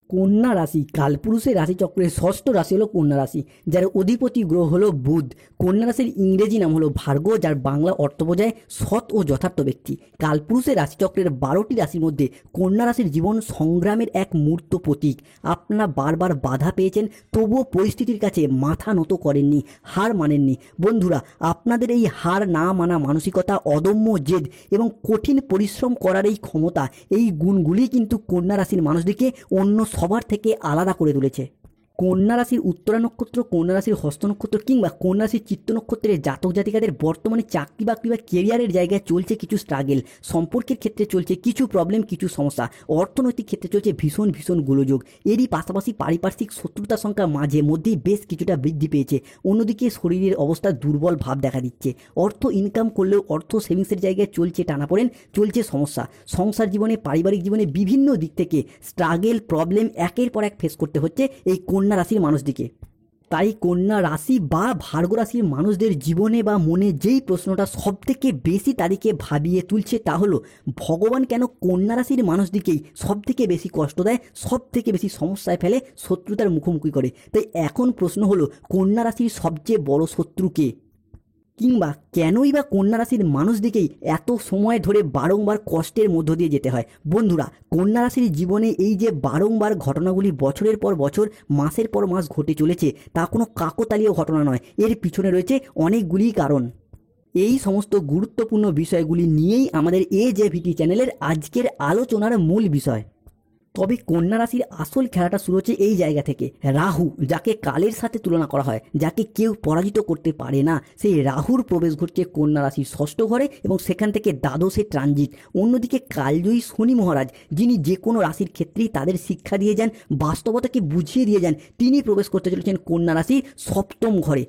কন্যা রাশি কালপুরুষের রাশিচক্রের ষষ্ঠ রাশি হলো কন্যা রাশি, যার অধিপতি গ্রহ হলো বুধ। কন্যা রাশির ইংরেজি নাম হলো ভার্গ, যার বাংলা অর্থ বোঝায় সৎ ও যথার্থ ব্যক্তি। কালপুরুষের রাশিচক্রের 12টি রাশির মধ্যে কন্যা রাশির জীবন সংগ্রামের এক মূর্ত প্রতীক। আপনারা বারবার বাধা পেয়েছেন, তবুও পরিস্থিতির কাছে মাথা নত করেননি, হার মানেননি। বন্ধুরা, আপনাদের এই হার না মানা মানসিকতা, অদম্য জেদ এবং কঠিন পরিশ্রম করার এই ক্ষমতা, এই গুণগুলি কিন্তু কন্যা রাশির মানুষদেরকে অন্য সবার থেকে আলাদা করে তুলেছে। কন্যা রাশির উত্তরা নক্ষত্র, কন্যা রাশির হস্ত নক্ষত্র কিংবা কন্যা রাশির চিত্ত নক্ষত্রের জাতক জাতিকাদের বর্তমানে চাকরি বাকরি বা কেরিয়ারের জায়গায় চলছে কিছু স্ট্রাগেল, সম্পর্কের ক্ষেত্রে চলছে কিছু প্রবলেম, কিছু সমস্যা, অর্থনৈতিক ক্ষেত্রে চলছে ভীষণ ভীষণ গোলযোগ। এরই পাশাপাশি পারিপার্শ্বিক শত্রুতার সংখ্যা মাঝে মধ্যেই বেশ কিছুটা বৃদ্ধি পেয়েছে। অন্যদিকে শরীরের অবস্থা দুর্বল ভাব দেখা দিচ্ছে। অর্থ ইনকাম করলেও অর্থ সেভিংসের জায়গায় চলছে টানাপোড়েন, চলছে সমস্যা। সংসার জীবনে, পারিবারিক জীবনে বিভিন্ন দিক থেকে স্ট্রাগেল, প্রবলেম একের পর এক ফেস করতে হচ্ছে এই কন্যা রাশির মানুষদিকে। তাই কন্যা রাশি বা ভার্গ রাশির মানুষদের জীবনে বা মনে যেই প্রশ্নটা সব থেকে বেশি তাদেরকে ভাবিয়ে তুলছে তা হলো, ভগবান কেন কন্যা রাশির মানুষদিকেই সব থেকে বেশি কষ্ট দেয়, সব থেকে বেশি সমস্যায় ফেলে, শত্রুতার মুখোমুখি করে। তাই এখন প্রশ্ন হলো, কন্যা রাশির সবচেয়ে বড় শত্রু কে? কিংবা কেনই বা কন্যা রাশির মানুষদিকেই এত সময় ধরে বারংবার কষ্টের মধ্য দিয়ে যেতে হয়? বন্ধুরা, কন্যা রাশির জীবনে এই যে বারংবার ঘটনাগুলি বছরের পর বছর, মাসের পর মাস ঘটে চলেছে, তা কোনো কাকতালীয় ঘটনা নয়। এর পিছনে রয়েছে অনেকগুলি কারণ। এই সমস্ত গুরুত্বপূর্ণ বিষয়গুলি নিয়েই আমাদের AJVT চ্যানেলের আজকের আলোচনার মূল বিষয়। তবে কন্যা রাশির আসল খেলাটা শুরু হচ্ছে এই জায়গা থেকে। রাহু, যাকে কালের সাথে তুলনা করা হয়, যাকে কেউ পরাজিত করতে পারে না, সেই রাহুর প্রবেশ ঘটছে কন্যা রাশির ষষ্ঠ ঘরে এবং সেখান থেকে দ্বাদশে ট্রানজিট। অন্যদিকে কালজয়ী শনি মহারাজ, যিনি যে কোনো রাশির ক্ষেত্রেই তাদের শিক্ষা দিয়ে যান, বাস্তবতাকে বুঝিয়ে দিয়ে যান, তিনি প্রবেশ করতে চলেছেন কন্যা রাশির সপ্তম ঘরে।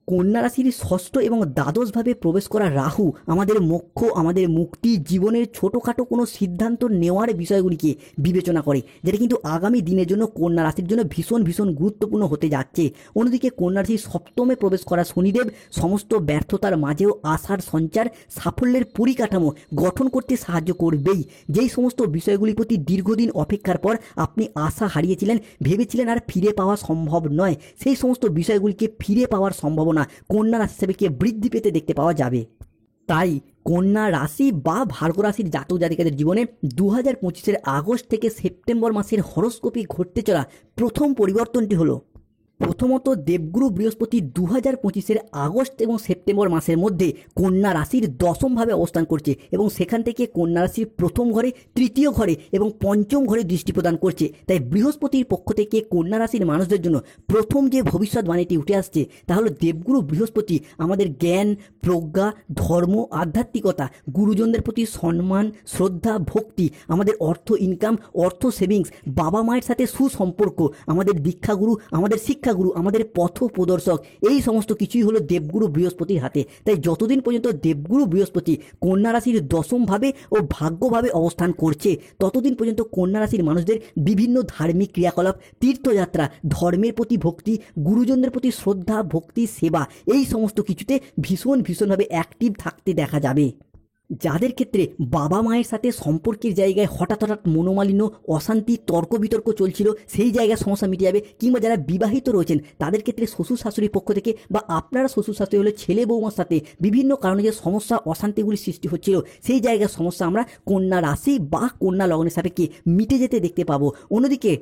কন্যা রাশির ষষ্ঠ এবং দ্বাদশভাবে প্রবেশ করা রাহু আমাদের মোক্ষ, আমাদের মুক্তি, জীবনের ছোটোখাটো কোনো সিদ্ধান্ত নেওয়ার বিষয়গুলিকে বিবেচনা করে, যেটা কিন্তু আগামী দিনের জন্য কন্যা রাশির জন্য ভীষণ ভীষণ গুরুত্বপূর্ণ হতে যাচ্ছে। অন্যদিকে কন্যা রাশির সপ্তমে প্রবেশ করা শনিদেব সমস্ত ব্যর্থতার মাঝেও আশার সঞ্চার, সাফল্যের পরিকাঠামো গঠন করতে সাহায্য করবেই। যেই সমস্ত বিষয়গুলির প্রতি দীর্ঘদিন অপেক্ষার পর আপনি আশা হারিয়েছিলেন, ভেবেছিলেন আর ফিরে পাওয়া সম্ভব নয়, সেই সমস্ত বিষয়গুলিকে ফিরে পাওয়ার সম্ভাবনা কন্যা রাশি হিসেবে বৃদ্ধি পেতে দেখতে পাওয়া যাবে। তাই কন্যা রাশি বা ভার্গ রাশির জাতক জাতিকাদের জীবনে 2025-এর আগস্ট থেকে সেপ্টেম্বর মাসের হরোস্কোপে ঘটতে চলা প্রথম পরিবর্তনটি হলো, প্রথমত দেবগুরু বৃহস্পতি 2025-এর আগস্ট এবং সেপ্টেম্বর মাসের মধ্যে কন্যা রাশির দশমভাবে অবস্থান করছে এবং সেখান থেকে কন্যা রাশির প্রথম ঘরে, তৃতীয় ঘরে এবং পঞ্চম ঘরে দৃষ্টি প্রদান করছে। তাই বৃহস্পতির পক্ষ থেকে কন্যা রাশির মানুষদের জন্য প্রথম যে ভবিষ্যৎবাণীটি উঠে আসছে তা হলো, দেবগুরু বৃহস্পতি আমাদের জ্ঞান, প্রজ্ঞা, ধর্ম, আধ্যাত্মিকতা, গুরুজনদের প্রতি সম্মান, শ্রদ্ধা, ভক্তি, আমাদের অর্থ ইনকাম, অর্থ সেভিংস, বাবা মায়ের সাথে সুসম্পর্ক, আমাদের দীক্ষাগুরু, আমাদের শিক্ষাগুরু, আমাদের পথ প্রদর্শক, এই সমস্ত কিছুই হলো দেবগুরু বৃহস্পতির হাতে। তাই যতদিন পর্যন্ত দেবগুরু বৃহস্পতি কন্যা রাশির দশমভাবে ও ভাগ্যভাবে অবস্থান করছে, ততদিন পর্যন্ত কন্যা রাশির মানুষদের বিভিন্ন ধার্মিক ক্রিয়াকলাপ, তীর্থযাত্রা, ধর্মের প্রতি ভক্তি, গুরুজনদের প্রতি শ্রদ্ধা, ভক্তি, সেবা, এই সমস্ত কিছুতে ভীষণভাবে অ্যাক্টিভ থাকতে দেখা যাবে। যাদের ক্ষেত্রে বাবা মায়ের সাথে সম্পর্কের জায়গায় হঠাৎ মনোমালিন্য, অশান্তি, তর্ক বিতর্ক চলছিল, সেই জায়গায় সমস্যা মিটে যাবে। কিংবা যারা বিবাহিত রয়েছেন তাদের ক্ষেত্রে শ্বশুর শাশুড়ির পক্ষ থেকে বা আপনারা শ্বশুর শাশুড়ি হলে ছেলে বৌমার সাথে বিভিন্ন কারণে যে সমস্যা, অশান্তিগুলি সৃষ্টি হচ্ছিল, সেই জায়গায় সমস্যা আমরা কন্যা রাশি বা কন্যা লগ্নের সাপেক্ষে মিটে যেতে দেখতে পাবো। অন্যদিকে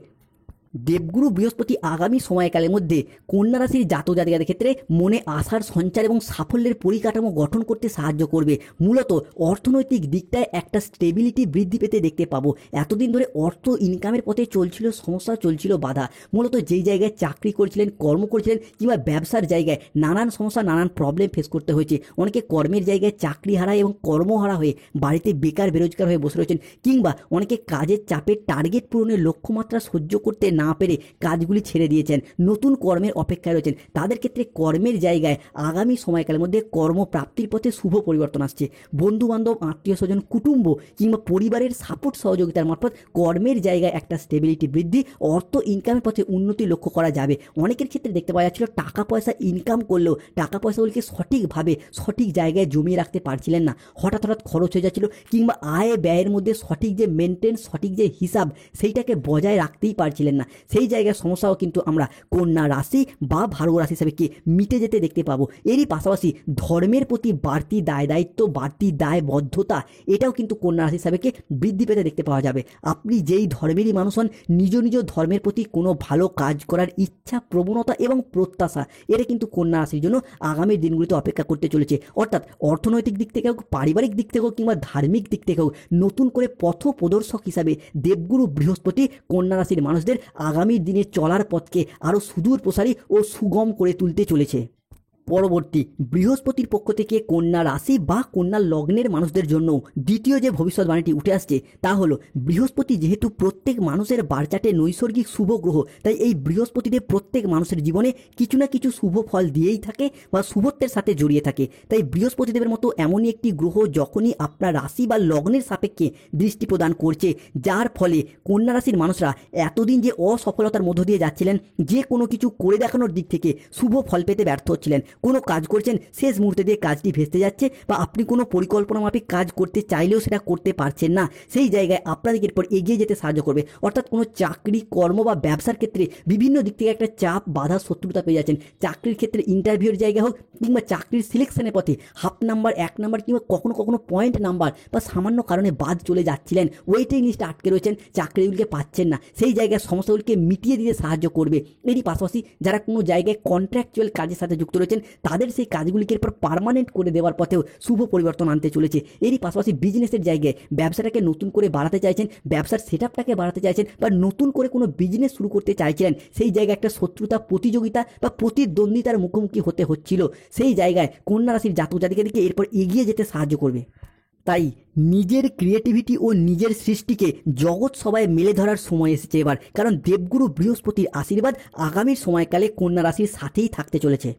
দেবগুরু বৃহস্পতি আগামী সময়কালের মধ্যে কন্যা রাশির জাতক জাতিকাদের ক্ষেত্রে মনে আশার সঞ্চার এবং সাফল্যের পরিকাঠামো গঠন করতে সাহায্য করবে। মূলত অর্থনৈতিক দিকটায় একটা স্টেবিলিটি বৃদ্ধি পেতে দেখতে পাবো। এতদিন ধরে অর্থ ইনকামের পথে চলছিল সমস্যা, চলছিল বাধা। মূলত যেই জায়গায় চাকরি করছিলেন, কর্ম করছিলেন কিংবা ব্যবসার জায়গায় নানান সমস্যা, নানান প্রবলেম ফেস করতে হয়েছে। অনেকে কর্মের জায়গায় চাকরি হারায় এবং কর্মহারা হয়ে বাড়িতে বেকার বেরোজগার হয়ে বসে রয়েছেন, কিংবা অনেকে কাজের চাপে টার্গেট পূরণের লক্ষ্যমাত্রা সহ্য করতে না পেরে কাজগুলি ছেড়ে দিয়েছেন, নতুন কর্মের অপেক্ষায় রয়েছেন, তাদের ক্ষেত্রে কর্মের জায়গায় আগামী সময়কালের মধ্যে কর্মপ্রাপ্তির পথে শুভ পরিবর্তন আসছে। বন্ধুবান্ধব, আত্মীয় স্বজন, কুটুম্ব কিংবা পরিবারের সাপোর্ট সহযোগিতার মারফত কর্মের জায়গায় একটা স্টেবিলিটি বৃদ্ধি, অর্থ ইনকামের পথে উন্নতি লক্ষ্য করা যাবে। অনেকের ক্ষেত্রে দেখতে পাওয়া যাচ্ছিল টাকা পয়সা ইনকাম করলেও টাকা পয়সাগুলিকে সঠিকভাবে সঠিক জায়গায় জমিয়ে রাখতে পারছিলেন না, হঠাৎ হঠাৎ খরচ হয়ে যাচ্ছিল, কিংবা আয় ব্যয়ের মধ্যে সঠিক যে মেনটেন, সঠিক যে হিসাব সেইটাকে বজায় রাখতেই পারছিলেন না। সেই জায়গায় সমস্যাও কিন্তু আমরা কন্যা রাশি বা ভার্গো রাশি হিসাবে কি মিটে যেতে দেখতে পাবো। এরই পাশাপাশি ধর্মের প্রতি বাড়তি দায় দায়িত্ব, বাড়তি দায়বদ্ধতা, এটাও কিন্তু কন্যা রাশি হিসাবে বৃদ্ধি পেতে দেখতে পাওয়া যাবে। আপনি যেই ধর্মেরই মানুষ হন, নিজ নিজ ধর্মের প্রতি কোনো ভালো কাজ করার ইচ্ছা, প্রবণতা এবং প্রত্যাশা, এটা কিন্তু কন্যা রাশির জন্য আগামী দিনগুলিতে অপেক্ষা করতে চলেছে। অর্থাৎ অর্থনৈতিক দিক থেকে হোক, পারিবারিক দিক থেকে হোক, কিংবা ধার্মিক দিক থেকে হোক, নতুন করে পথ প্রদর্শক হিসাবে দেবগুরু বৃহস্পতি কন্যা রাশির মানুষদের আগামী দিনে চলার পথকে আরও সুদূর প্রসারী ও সুগম করে তুলতে চলেছে। পরবর্তী, বৃহস্পতির পক্ষ থেকে কন্যা রাশি বা কন্যা লগ্নের মানুষদের জন্য দ্বিতীয় যে ভবিষ্যৎবাণীটি উঠে আসছে তা হলো, বৃহস্পতি যেহেতু প্রত্যেক মানুষের বারচাটে নৈসর্গিক শুভ গ্রহ, তাই এই বৃহস্পতিদেব প্রত্যেক মানুষের জীবনে কিছু না কিছু শুভ ফল দিয়েই থাকে বা শুভত্বের সাথে জড়িয়ে থাকে। তাই বৃহস্পতিদেবের মতো এমনই একটি গ্রহ যখনই আপনার রাশি বা লগ্নের সাপেক্ষে দৃষ্টি প্রদান করছে, যার ফলে কন্যা রাশির মানুষরা এতদিন যে অসফলতার মধ্য দিয়ে যাচ্ছিলেন, যে কোনো কিছু করে দেখানোর দিক থেকে শুভ ফল পেতে ব্যর্থ হচ্ছিলেন, কোনো কাজ করছেন শেষ মুহূর্তে দিয়ে কাজটি ভেস্তে যাচ্ছে, বা আপনি কোনো পরিকল্পনা মাফিক কাজ করতে চাইলেও সেটা করতে পারছেন না, সেই জায়গায় আপনাদেরকে এরপর এগিয়ে যেতে সাহায্য করবে। অর্থাৎ কোনো চাকরি, কর্ম বা ব্যবসার ক্ষেত্রে বিভিন্ন দিক থেকে একটা চাপ, বাধা, শত্রুতা পেয়ে যাচ্ছেন। চাকরির ক্ষেত্রে ইন্টারভিউর জায়গা হোক, কিংবা চাকরির সিলেকশনের পথে হাফ নাম্বার, 1 নাম্বার, কিংবা কখনো কখনো পয়েন্ট নাম্বার বা সামান্য কারণে বাদ চলে যাচ্ছিলেন, ওয়েটিং লিস্টে আটকে রয়েছেন, চাকরিগুলিকে পাচ্ছেন না, সেই জায়গায় সমস্যাগুলিকে মিটিয়ে দিতে সাহায্য করবে। এরই পাশাপাশি যারা কোনো জায়গায় কন্ট্রাকচুয়াল কাজের সাথে যুক্ত রয়েছেন, তাদের সেই কাজগুলিকে এরপর পার্মানেন্ট করে দেওয়ার পথেও শুভ পরিবর্তন আনতে চলেছে। এরই পাশাপাশি বিজনেসের জায়গায় ব্যবসাটাকে নতুন করে বাড়াতে চাইছেন, ব্যবসার সেটআপটাকে বাড়াতে চাইছেন, বা নতুন করে কোনো বিজনেস শুরু করতে চাইছিলেন, সেই জায়গায় একটা শত্রুতা, প্রতিযোগিতা বা প্রতিদ্বন্দ্বিতার মুখোমুখি হতে হচ্ছিল, সেই জায়গায় কন্যা রাশির জাতক জাতিকাদেরকে এরপর এগিয়ে যেতে সাহায্য করবে। তাই নিজের ক্রিয়েটিভিটি ও নিজের সৃষ্টিকে জগৎ সবাই মেলে ধরার সময় এসেছে এবার, কারণ দেবগুরু বৃহস্পতির আশীর্বাদ আগামী সময়কালে কন্যা রাশির সাথেই থাকতে চলেছে।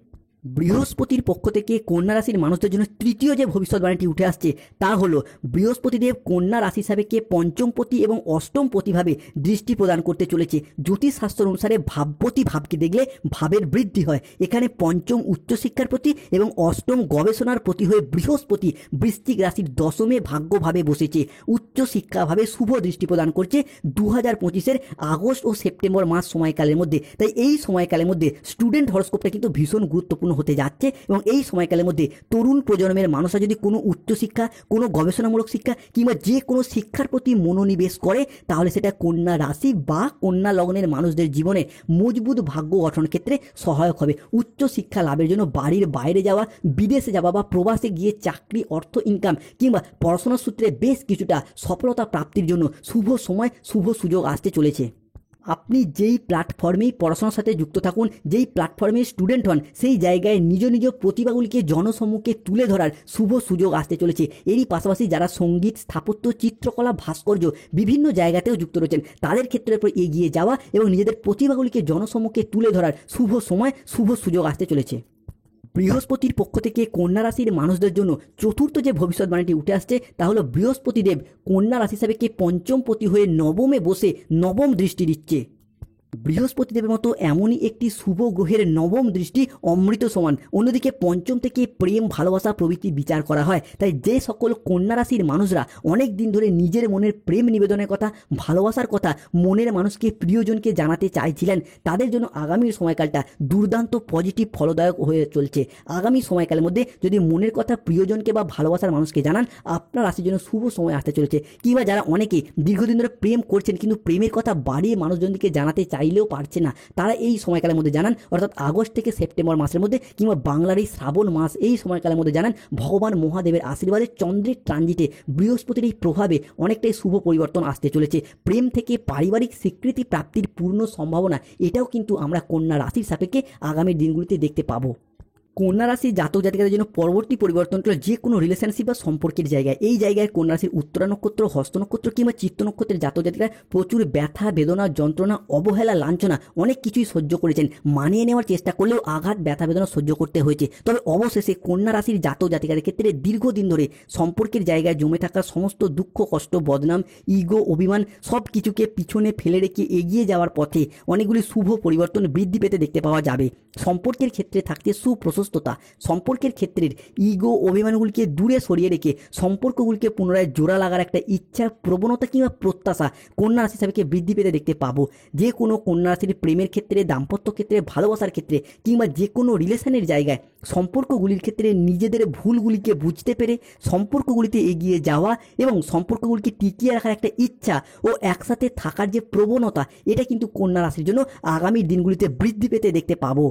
বৃহস্পতির পক্ষ থেকে কন্যা রাশির মানুষদের জন্য তৃতীয় যে ভবিষ্যৎবাণীটি উঠে আসছে তা হলো, বৃহস্পতিদেব কন্যা রাশি হিসাবে পঞ্চমপতি এবং অষ্টমপতিভাবে দৃষ্টি প্রদান করতে চলেছে। জ্যোতিষশাস্ত্র অনুসারে ভাবপতি ভাবকে দেখলে ভাবের বৃদ্ধি হয়। এখানে পঞ্চম উচ্চশিক্ষার প্রতি এবং অষ্টম গবেষণার প্রতি হয়ে বৃহস্পতি বৃশ্চিক রাশির দশমে ভাগ্যভাবে বসেছে, উচ্চশিক্ষাভাবে শুভ দৃষ্টি প্রদান করছে 2025-এর আগস্ট ও সেপ্টেম্বর মাস সময়কালের মধ্যে। তাই এই সময়কালের মধ্যে স্টুডেন্ট হরস্কোপটা কিন্তু ভীষণ গুরুত্বপূর্ণ হতে যাচ্ছে, এবং এই সময়কালের মধ্যে তরুণ প্রজন্মের মানুষরা যদি কোনো উচ্চশিক্ষা, কোনো গবেষণামূলক শিক্ষা কিংবা যে কোনো শিক্ষার প্রতি মনোনিবেশ করে, তাহলে সেটা কন্যা রাশি বা কন্যা লগ্নের মানুষদের জীবনে মজবুত ভাগ্য গঠন ক্ষেত্রে সহায়ক হবে। উচ্চশিক্ষা লাভের জন্য বাড়ির বাইরে যাওয়া, বিদেশে যাওয়া বা প্রবাসে গিয়ে চাকরি, অর্থ ইনকাম কিংবা পড়াশোনার সূত্রে বেশ কিছুটা সফলতা প্রাপ্তির জন্য শুভ সময়, শুভ সুযোগ আসতে চলেছে। আপনি যেই প্ল্যাটফর্মেই পড়াশোনার সাথে যুক্ত থাকুন, যেই প্ল্যাটফর্মে স্টুডেন্ট হন, সেই জায়গায় নিজ নিজ প্রতিভাগুলিকে জনসম্মুখে তুলে ধরার শুভ সুযোগ আসতে চলেছে। এরই পাশাপাশি যারা সঙ্গীত, স্থাপত্য, চিত্রকলা, ভাস্কর্য বিভিন্ন জায়গাতেও যুক্ত রয়েছেন, তাদের ক্ষেত্রে এগিয়ে যাওয়া এবং নিজেদের প্রতিভাগুলিকে জনসম্মুখে তুলে ধরার শুভ সময়, শুভ সুযোগ আসতে চলেছে। বৃহস্পতির পক্ষ থেকে কন্যা রাশির মানুষদের জন্য চতুর্থ যে ভবিষ্যৎবাণীটি উঠে আসছে তা হলো, বৃহস্পতিদেব কন্যা রাশি হিসাবে পঞ্চমপতি হয়ে নবমে বসে নবম দৃষ্টি দিচ্ছে। বৃহস্পতিদেবের মতো এমনই একটি শুভ গ্রহের নবম দৃষ্টি অমৃত সমান। অন্যদিকে পঞ্চম থেকে প্রেম, ভালোবাসা প্রভৃতি বিচার করা হয়। তাই যে সকল কন্যা রাশির মানুষরা অনেক দিন ধরে নিজের মনের প্রেম নিবেদনের কথা, ভালোবাসার কথা মনের মানুষকে, প্রিয়জনকে জানাতে চাইছিলেন, তাদের জন্য আগামী সময়কালটা দুর্দান্ত পজিটিভ ফলদায়ক হয়ে চলছে। আগামী সময়কালের মধ্যে যদি মনের কথা প্রিয়জনকে বা ভালোবাসার মানুষকে জানান, আপনার রাশির জন্য শুভ সময় আসতে চলেছে। কিংবা যারা অনেকে দীর্ঘদিন ধরে প্রেম করছেন কিন্তু প্রেমের কথা বাড়িয়ে মানুষজনকে জানাতে চাইলেও পারছে না, তারা এই সময়কালের মধ্যে জানান, অর্থাৎ আগস্ট থেকে সেপ্টেম্বর মাসের মধ্যে কিংবা বাংলার এই শ্রাবণ মাস, এই সময়কালের মধ্যে জানান, ভগবান মহাদেবের আশীর্বাদে চন্দ্রের ট্রানজিটে বৃহস্পতির এই প্রভাবে অনেকটাই শুভ পরিবর্তন আসতে চলেছে। প্রেম থেকে পারিবারিক স্বীকৃতি প্রাপ্তির পূর্ণ সম্ভাবনা, এটাও কিন্তু আমরা কন্যা রাশির সাপেক্ষে আগামী দিনগুলিতে দেখতে পাবো। কন্যা রাশির জাতক জাতিকাদের জন্য পরবর্তী পরিবর্তনটা যে কোনো রিলেশনশিপ বা সম্পর্কের জায়গায়, এই জায়গায় কন্যা রাশির উত্তরা নক্ষত্র, হস্ত নক্ষত্র কিংবা চিত্ত নক্ষত্রের জাতক জাতিকারা প্রচুর ব্যথা বেদনা যন্ত্রণা অবহেলা লাঞ্ছনা অনেক কিছুই সহ্য করেছেন। মানিয়ে নেওয়ার চেষ্টা করলেও আঘাত ব্যথা বেদনা সহ্য করতে হয়েছে। তবে অবশেষে কন্যা রাশির জাতক জাতিকাদের ক্ষেত্রে দীর্ঘদিন ধরে সম্পর্কের জায়গায় জমে থাকা সমস্ত দুঃখ কষ্ট বদনাম ইগো অভিমান সব কিছুকে পিছনে ফেলে রেখে এগিয়ে যাওয়ার পথে অনেকগুলি শুভ পরিবর্তন বৃদ্ধি পেতে দেখতে পাওয়া যাবে। সম্পর্কের ক্ষেত্রে থাকছে সুপ্রশস্ততা, সম্পর্কের ক্ষেত্রের ইগো অভিমানগুলিকে দূরে সরিয়ে রেখে সম্পর্কগুলিকে পুনরায় জোড়া লাগার একটা ইচ্ছা প্রবণতা কিংবা প্রত্যাশা কন্যা রাশি হিসাবে বৃদ্ধি পেতে দেখতে পাবো। যে কোনো কন্যা রাশির প্রেমের ক্ষেত্রে, দাম্পত্য ক্ষেত্রে, ভালোবাসার ক্ষেত্রে কিংবা যে কোনো রিলেশনের জায়গায় সম্পর্কগুলির ক্ষেত্রে নিজেদের ভুলগুলিকে বুঝতে পেরে সম্পর্কগুলিতে এগিয়ে যাওয়া এবং সম্পর্কগুলিকে টিকিয়ে রাখার একটা ইচ্ছা ও একসাথে থাকার যে প্রবণতা, এটা কিন্তু কন্যা রাশির জন্য আগামী দিনগুলিতে বৃদ্ধি পেতে দেখতে পাবো।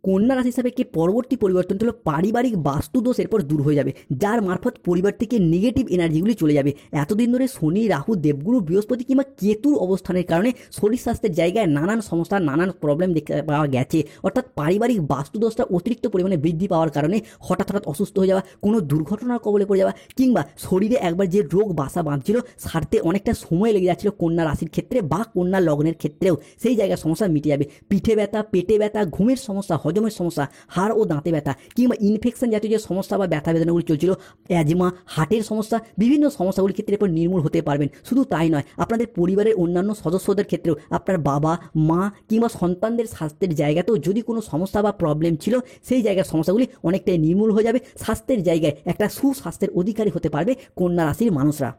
কন্যা রাশি হিসাবে পরবর্তী পরিবর্তনটা হলো পারিবারিক বাস্তুদোষ এরপর দূর হয়ে যাবে, যার মারফত পরিবার থেকে নেগেটিভ এনার্জিগুলি চলে যাবে। এতদিন ধরে শনি রাহু দেবগুরু বৃহস্পতি কিংবা কেতুর অবস্থানের কারণে শরীর স্বাস্থ্যের জায়গায় নানান সমস্যা নানান প্রবলেম দেখতে পাওয়া গেছে। অর্থাৎ পারিবারিক বাস্তুদোষটা অতিরিক্ত পরিমাণে বৃদ্ধি পাওয়ার কারণে হঠাৎ অসুস্থ হয়ে যাওয়া, কোনো দুর্ঘটনার কবলে পড়ে যাওয়া কিংবা শরীরে একবার যে রোগ বাসা বাঁধছিল সারতে অনেকটা সময় লেগে যাচ্ছিল কন্যা রাশির ক্ষেত্রে বা কন্যা লগ্নের ক্ষেত্রেও সেই জায়গায় সমস্যা মিটে যাবে। পিঠে ব্যথা, পেটে ব্যথা, ঘুমের সমস্যা, হজমের সমস্যা, হাড় ও দাঁতে ব্যথা কিংবা ইনফেকশন জাতীয় যে সমস্যা বা ব্যথা বেদনাগুলি চলছিল, অ্যাজমা, হার্টের সমস্যা, বিভিন্ন সমস্যাগুলির ক্ষেত্রে এরপর নির্মূল হতে পারবেন। শুধু তাই নয়, আপনাদের পরিবারের অন্যান্য সদস্যদের ক্ষেত্রেও আপনার বাবা মা কিংবা সন্তানদের স্বাস্থ্যের জায়গাতেও যদি কোনো সমস্যা বা প্রবলেম ছিল সেই জায়গার সমস্যাগুলি অনেকটাই নির্মূল হয়ে যাবে। স্বাস্থ্যের জায়গায় একটা সুস্বাস্থ্যের অধিকারী হতে পারবে কন্যা রাশির মানুষরা।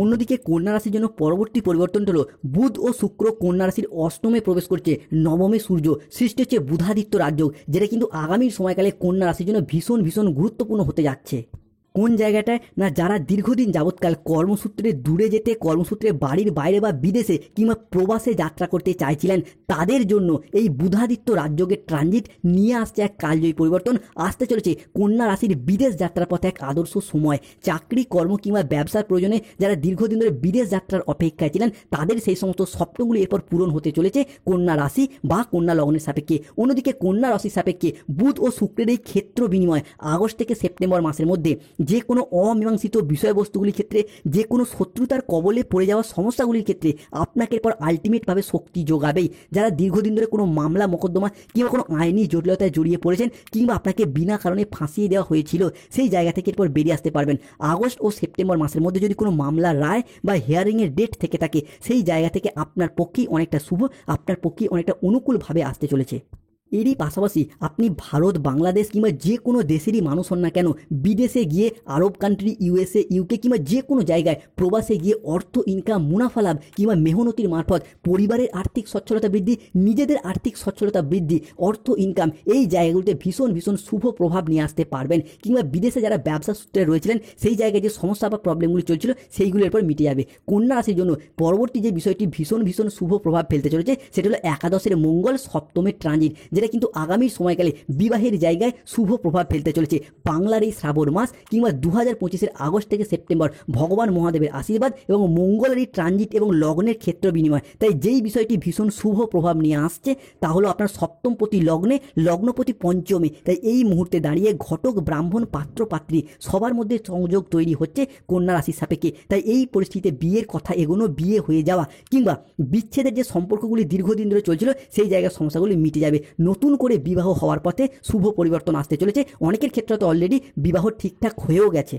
অন্যদিকে কন্যা রাশির জন্য পরবর্তী পরিবর্তনটা হলো বুধ ও শুক্র কন্যা রাশির অষ্টমে প্রবেশ করছে, নবমে সূর্য, সৃষ্টি হচ্ছে বুধাদিত্য রাজযোগ, যেটা কিন্তু আগামী সময়কালে কন্যা রাশির জন্য ভীষণ ভীষণ গুরুত্বপূর্ণ হতে যাচ্ছে। কোন জায়গাটায় না, যারা দীর্ঘদিন যাবৎকাল কর্মসূত্রে দূরে যেতে, কর্মসূত্রে বাড়ির বাইরে বা বিদেশে কিংবা প্রবাসে যাত্রা করতে চাইছিলেন, তাদের জন্য এই বুধাদিত্য রাজযোগের ট্রানজিট নিয়ে আসছে এক কালজয়ী পরিবর্তন। আসতে চলেছে কন্যা রাশির বিদেশ যাত্রার পথে এক আদর্শ সময়। চাকরি কর্ম কিংবা ব্যবসার প্রয়োজনে যারা দীর্ঘদিন ধরে বিদেশ যাত্রার অপেক্ষায় ছিলেন, তাদের সেই সমস্ত স্বপ্নগুলি এরপর পূরণ হতে চলেছে কন্যা রাশি বা কন্যা লগ্নের সাপেক্ষে। অন্যদিকে কন্যা রাশির সাপেক্ষে বুধ ও শুক্রের এই ক্ষেত্র বিনিময় আগস্ট থেকে সেপ্টেম্বর মাসের মধ্যে যে কোনো অমীমাংসিত বিষয়বস্তুগুলির ক্ষেত্রে, যে কোনো শত্রুতার কবলে পড়ে যাওয়া সমস্যাগুলির ক্ষেত্রে আপনাকে এরপর আলটিমেটভাবে শক্তি যোগাবেই। যারা দীর্ঘদিন ধরে কোনো মামলা মোকদ্দমা কিংবা কোনো আইনি জটিলতায় জড়িয়ে পড়েছেন কিংবা আপনাকে বিনা কারণে ফাঁসিয়ে দেওয়া হয়েছিল, সেই জায়গা থেকে এরপর বেরিয়ে আসতে পারবেন। আগস্ট ও সেপ্টেম্বর মাসের মধ্যে যদি কোনো মামলার রায় বা হিয়ারিংয়ের ডেট থেকে থাকে, সেই জায়গা থেকে আপনার পক্ষেই অনেকটা শুভ, আপনার পক্ষেই অনেকটা অনুকূলভাবে আসতে চলেছে। এরই পাশাপাশি আপনি ভারত, বাংলাদেশ কিংবা যে কোনো দেশেরই মানুষ হন না কেন, বিদেশে গিয়ে আরব কান্ট্রি, ইউএসএ, ইউকে কিংবা যে কোনো জায়গায় প্রবাসে গিয়ে অর্থ ইনকাম, মুনাফা লাভ কিংবা মেহনতির মারফত পরিবারের আর্থিক সচ্ছলতা বৃদ্ধি, নিজেদের আর্থিক সচ্ছলতা বৃদ্ধি, অর্থ ইনকাম, এই জায়গাগুলিতে ভীষণ ভীষণ শুভ প্রভাব নিয়ে আসতে পারবেন। কিংবা বিদেশে যারা ব্যবসা সূত্রে রয়েছিলেন, সেই জায়গায় যে সমস্যা বা প্রবলেমগুলি চলছিল সেইগুলোর পর মিটে যাবে। কন্যা রাশির জন্য পরবর্তী যে বিষয়টি ভীষণ ভীষণ শুভ প্রভাব ফেলতে চলেছে, সেটা হলো একাদশের মঙ্গল, সপ্তমের ট্রানজিট, যেটা কিন্তু আগামী সময়কালে বিবাহের জায়গায় শুভ প্রভাব ফেলতে চলেছে। বাংলার এই শ্রাবণ মাস কিংবা 2025-এর আগস্ট থেকে সেপ্টেম্বর ভগবান মহাদেবের আশীর্বাদ এবং মঙ্গলের এই ট্রানজিট এবং লগ্নের ক্ষেত্র বিনিময়, তাই যেই বিষয়টি ভীষণ শুভ প্রভাব নিয়ে আসছে তা হলো আপনার সপ্তমপতি লগ্নে, লগ্নপতি পঞ্চমে। তাই এই মুহূর্তে দাঁড়িয়ে ঘটক, ব্রাহ্মণ, পাত্র পাত্রী সবার মধ্যে সংযোগ তৈরি হচ্ছে কন্যা রাশির সাপেক্ষে। তাই এই পরিস্থিতিতে বিয়ের কথা এগোনো, বিয়ে হয়ে যাওয়া কিংবা বিচ্ছেদের যে সম্পর্কগুলি দীর্ঘদিন ধরে চলছিল, সেই জায়গার সমস্যাগুলি মিটে যাবে। নতুন করে বিবাহ হওয়ার পথে শুভ পরিবর্তন আসতে চলেছে। অনেকের ক্ষেত্রে তো অলরেডি বিবাহ ঠিকঠাক হয়েও গেছে।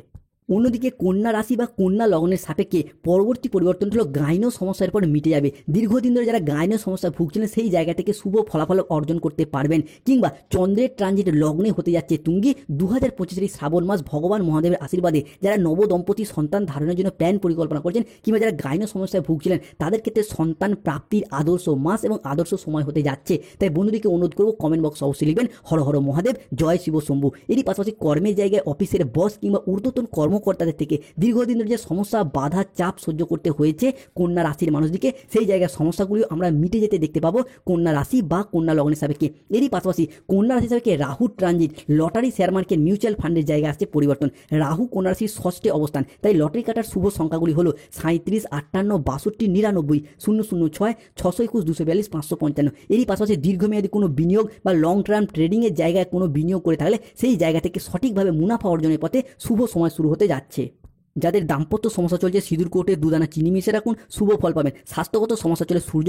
অন্যদিকে কন্যা রাশি বা কন্যা লগ্নের সাপেক্ষে পরবর্তী পরিবর্তন হলো গাইন সমস্যার পর মিটে যাবে। দীর্ঘদিন ধরে যারা গাইন সমস্যা ভুগছিলেন, সেই জায়গা থেকে শুভ ফলাফল অর্জন করতে পারবেন। কিংবা চন্দ্রের ট্রানজিট লগ্নে হতে যাচ্ছে তুঙ্গি। 2025-এর শ্রাবণ মাস ভগবান মহাদেবের আশীর্বাদে যারা নবদম্পতি সন্তান ধারণের জন্য প্ল্যান পরিকল্পনা করছেন কিংবা যারা গাইন সমস্যায় ভুগছিলেন, তাদের ক্ষেত্রে সন্তান প্রাপ্তির আদর্শ মাস এবং আদর্শ সময় হতে যাচ্ছে। তাই বন্ধুদিকে অনুরোধ করবো, কমেন্ট বক্স অবশ্যই লিখবেন হর হর মহাদেব, জয় শিব শম্ভু। এরই পাশাপাশি কর্মের জায়গায়, অফিসের বস কিংবা ঊর্ধ্বতন কর্ম কর্মকর্তাদের থেকে দীর্ঘদিন ধরে যে সমস্যা, বাধা, চাপ সহ্য করতে হয়েছে কন্যা রাশির মানুষদিকে, সেই জায়গার সমস্যাগুলিও আমরা মিটে যেতে দেখতে পাবো কন্যা রাশি বা কন্যা লগ্নের সাপেক্ষে। এরই পাশাপাশি কন্যা রাশি সাপেক্ষে Rahu transit, lottery, share market, mutual ফান্ডের জায়গায় আসছে পরিবর্তন। রাহু কন্যা রাশির ষষ্ঠে অবস্থান, তাই লটারি কাটার শুভ সংখ্যাগুলি হলো 37, 58, 62, 99, 006, 621, 242, 555। এরই পাশাপাশি দীর্ঘমেয়াদী কোনো বিনিয়োগ বা লং টার্ম ট্রেডিংয়ের জায়গায় কোনো বিনিয়োগ করে থাকলে সেই জায়গা থেকে সঠিকভাবে মুনাফা অর্জনের পথে শুভ সময় শুরু হতে যাচ্ছে। যাদের দাম্পত্য সমস্যা চলছে, সিঁদুর কোটে 2 দানা চিনি মিশিয়ে রাখুন, শুভ ফল পাবেন। স্বাস্থ্যগত সমস্যা চলে, সূর্য